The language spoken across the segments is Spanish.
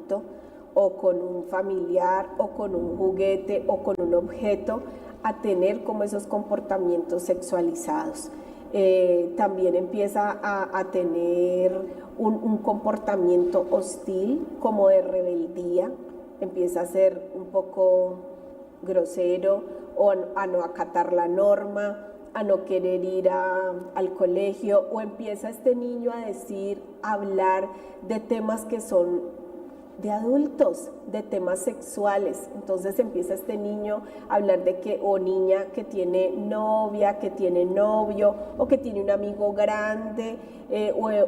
adulto o con un familiar o con un juguete o con un objeto a tener como esos comportamientos sexualizados. También empieza a tener un comportamiento hostil, como de rebeldía, empieza a ser un poco grosero o a no acatar la norma, a no querer ir al colegio, o empieza este niño a decir, a hablar de temas que son de adultos, de temas sexuales. Entonces empieza este niño a hablar de que, o niña que tiene novia, que tiene novio, o que tiene un amigo grande,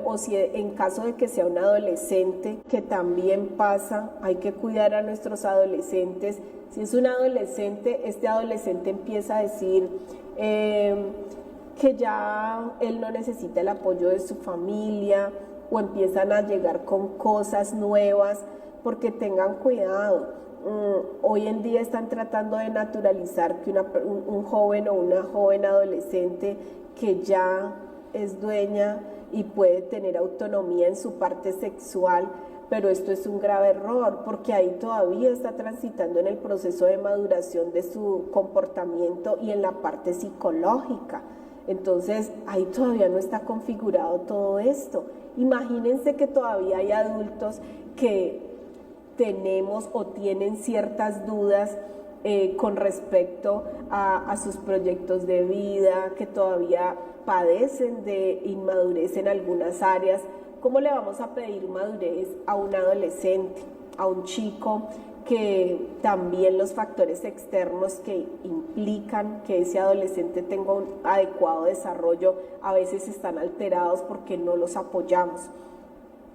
o si en caso de que sea un adolescente, que también pasa, hay que cuidar a nuestros adolescentes. Si es un adolescente, este adolescente empieza a decir que ya él no necesita el apoyo de su familia, o empiezan a llegar con cosas nuevas, porque tengan cuidado. Hoy en día están tratando de naturalizar que un joven o una joven adolescente que ya es dueña y puede tener autonomía en su parte sexual, pero esto es un grave error, porque ahí todavía está transitando en el proceso de maduración de su comportamiento y en la parte psicológica. Entonces ahí todavía no está configurado todo esto. Imagínense que todavía hay adultos que tenemos o tienen ciertas dudas con respecto a sus proyectos de vida, que todavía padecen de inmadurez en algunas áreas. ¿Cómo le vamos a pedir madurez a un adolescente, a un chico que también los factores externos que implican que ese adolescente tenga un adecuado desarrollo a veces están alterados porque no los apoyamos?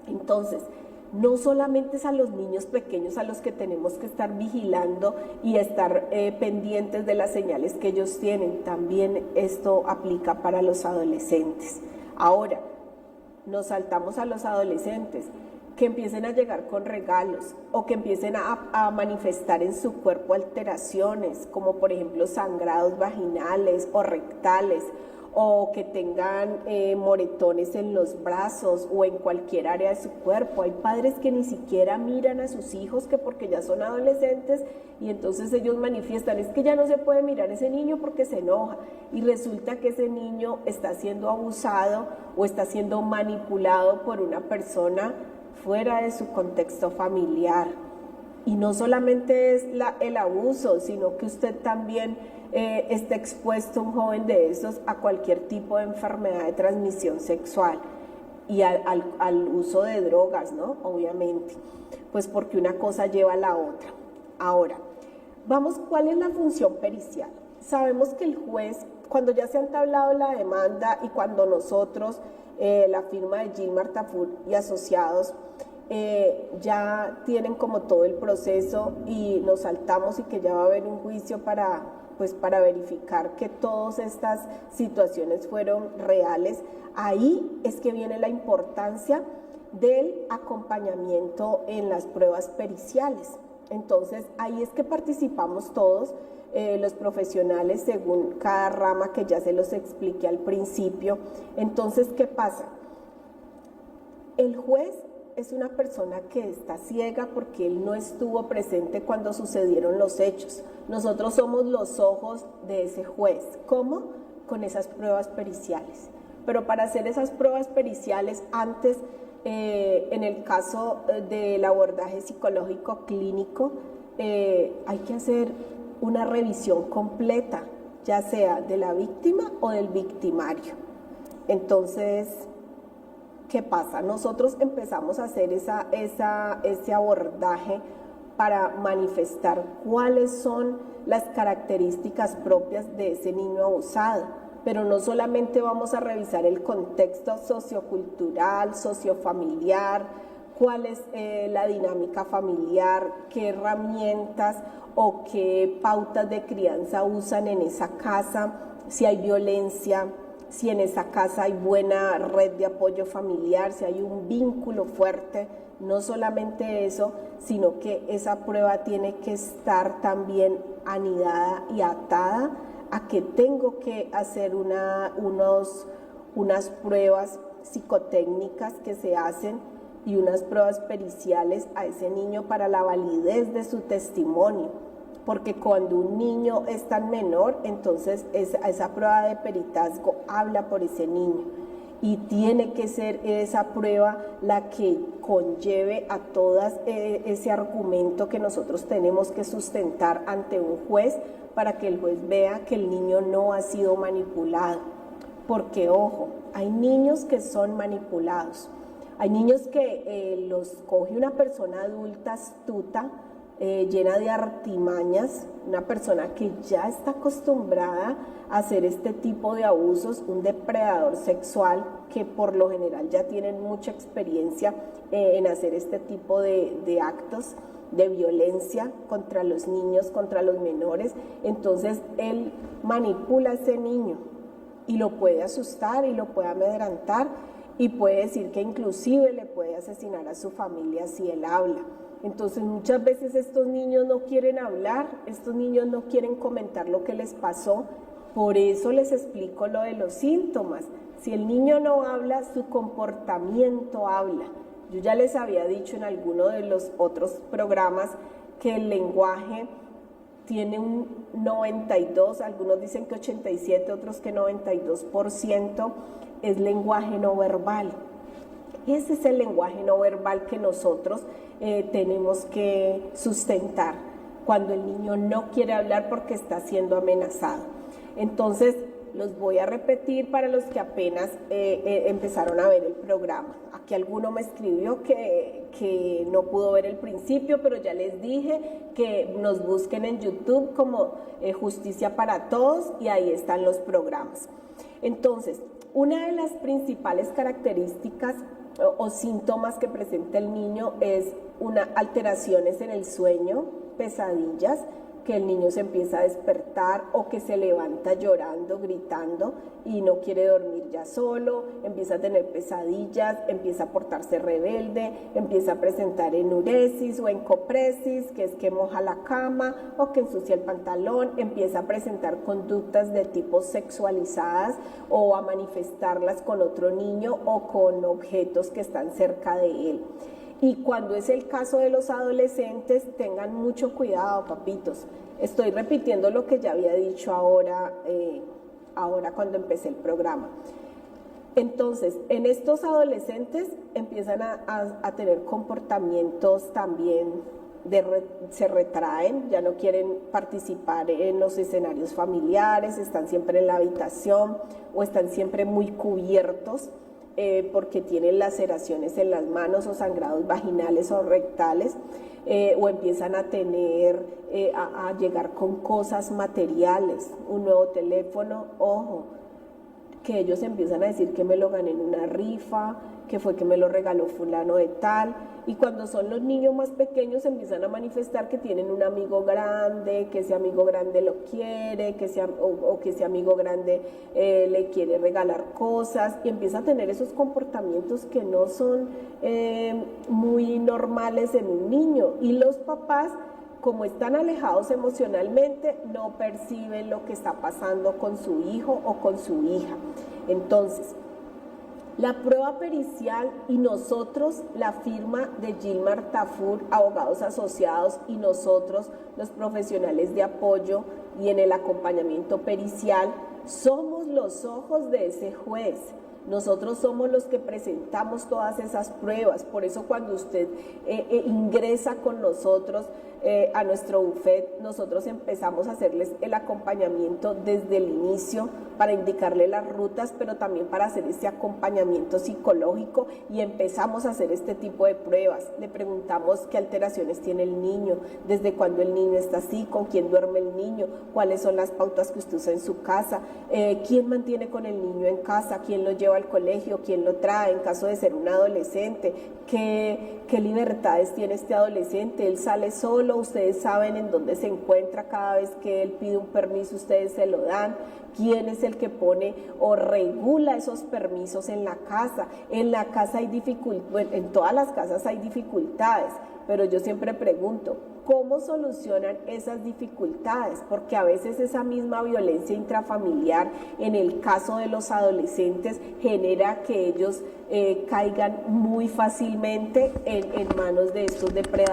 Entonces, no solamente es a los niños pequeños a los que tenemos que estar vigilando y estar pendientes de las señales que ellos tienen, también esto aplica para los adolescentes. Ahora, nos saltamos a los adolescentes, que empiecen a llegar con regalos o que empiecen a manifestar en su cuerpo alteraciones, como por ejemplo sangrados vaginales o rectales, o que tengan moretones en los brazos o en cualquier área de su cuerpo. Hay padres que ni siquiera miran a sus hijos, que porque ya son adolescentes, y entonces ellos manifiestan, es que ya no se puede mirar a ese niño porque se enoja, y resulta que ese niño está siendo abusado o está siendo manipulado por una persona fuera de su contexto familiar. Y no solamente es el abuso, sino que usted también está expuesto, un joven de esos, a cualquier tipo de enfermedad de transmisión sexual y al uso de drogas, ¿no? Obviamente, pues porque una cosa lleva a la otra. Ahora, vamos, ¿cuál es la función pericial? Sabemos que el juez, cuando ya se ha entablado la demanda y cuando nosotros, la firma de Gilmar Tafur y asociados, ya tienen como todo el proceso y nos saltamos y que ya va a haber un juicio para verificar que todas estas situaciones fueron reales, ahí es que viene la importancia del acompañamiento en las pruebas periciales. Entonces ahí es que participamos todos, los profesionales según cada rama que ya se los expliqué al principio. Entonces, ¿qué pasa? El juez es una persona que está ciega porque él no estuvo presente cuando sucedieron los hechos. Nosotros somos los ojos de ese juez. ¿Cómo? Con esas pruebas periciales. Pero para hacer esas pruebas periciales, antes, en el caso del abordaje psicológico clínico, hay que hacer una revisión completa, ya sea de la víctima o del victimario. Entonces, ¿qué pasa? Nosotros empezamos a hacer ese abordaje para manifestar cuáles son las características propias de ese niño abusado, pero no solamente vamos a revisar el contexto sociocultural, sociofamiliar, cuál es la dinámica familiar, qué herramientas o qué pautas de crianza usan en esa casa, si hay violencia, si en esa casa hay buena red de apoyo familiar, si hay un vínculo fuerte. No solamente eso, sino que esa prueba tiene que estar también anidada y atada a que tengo que hacer unas pruebas psicotécnicas que se hacen y unas pruebas periciales a ese niño para la validez de su testimonio, porque cuando un niño es tan menor, entonces esa prueba de peritazgo habla por ese niño y tiene que ser esa prueba la que conlleve a todas ese argumento que nosotros tenemos que sustentar ante un juez para que el juez vea que el niño no ha sido manipulado. Porque, ojo, hay niños que son manipulados. Hay niños que los coge una persona adulta astuta, llena de artimañas, una persona que ya está acostumbrada a hacer este tipo de abusos, un depredador sexual que por lo general ya tienen mucha experiencia en hacer este tipo de actos de violencia contra los niños, contra los menores. Entonces él manipula a ese niño y lo puede asustar y lo puede amedrentar y puede decir que inclusive le puede asesinar a su familia si él habla. Entonces muchas veces estos niños no quieren hablar, estos niños no quieren comentar lo que les pasó, por eso les explico lo de los síntomas. Si el niño no habla, su comportamiento habla. Yo ya les había dicho en alguno de los otros programas que el lenguaje tiene un 92, algunos dicen que 87, otros que 92% es lenguaje no verbal. Ese es el lenguaje no verbal que nosotros tenemos que sustentar cuando el niño no quiere hablar porque está siendo amenazado. Entonces, los voy a repetir para los que apenas empezaron a ver el programa. Aquí alguno me escribió que no pudo ver el principio, pero ya les dije que nos busquen en YouTube como Justicia para Todos y ahí están los programas. Entonces, una de las principales características o síntomas que presenta el niño es alteraciones en el sueño, pesadillas, que el niño se empieza a despertar o que se levanta llorando, gritando y no quiere dormir ya solo, empieza a tener pesadillas, empieza a portarse rebelde, empieza a presentar enuresis o encopresis, que es que moja la cama o que ensucia el pantalón, empieza a presentar conductas de tipo sexualizadas o a manifestarlas con otro niño o con objetos que están cerca de él. Y cuando es el caso de los adolescentes, tengan mucho cuidado, papitos. Estoy repitiendo lo que ya había dicho ahora cuando empecé el programa. Entonces, en estos adolescentes empiezan a tener comportamientos también se retraen, ya no quieren participar en los escenarios familiares, están siempre en la habitación o están siempre muy cubiertos. Porque tienen laceraciones en las manos o sangrados vaginales o rectales, o empiezan a tener, a llegar con cosas materiales, un nuevo teléfono, ojo, que ellos empiezan a decir que me lo gané en una rifa, que fue que me lo regaló fulano de tal, y cuando son los niños más pequeños empiezan a manifestar que tienen un amigo grande, que ese amigo grande lo quiere, que ese amigo grande le quiere regalar cosas, y empieza a tener esos comportamientos que no son muy normales en un niño, y los papás, como están alejados emocionalmente, no perciben lo que está pasando con su hijo o con su hija. Entonces, la prueba pericial y nosotros, la firma de Gilmar Tafur, abogados asociados, y nosotros, los profesionales de apoyo y en el acompañamiento pericial, somos los ojos de ese juez. Nosotros somos los que presentamos todas esas pruebas. Por eso cuando usted ingresa con nosotros a nuestro bufet, nosotros empezamos a hacerles el acompañamiento desde el inicio para indicarle las rutas, pero también para hacer ese acompañamiento psicológico, y empezamos a hacer este tipo de pruebas. Le preguntamos qué alteraciones tiene el niño, desde cuándo el niño está así, con quién duerme el niño, cuáles son las pautas que usted usa en su casa, quién mantiene con el niño en casa, quién lo lleva al colegio, quién lo trae en caso de ser un adolescente, qué libertades tiene este adolescente, él sale solo, ustedes saben en dónde se encuentra cada vez que él pide un permiso, ustedes se lo dan, quién es el que pone o regula esos permisos en la casa hay dificultades, en todas las casas hay dificultades, pero yo siempre pregunto, ¿cómo solucionan esas dificultades? Porque a veces esa misma violencia intrafamiliar, en el caso de los adolescentes, genera que ellos caigan muy fácilmente en manos de estos depredadores.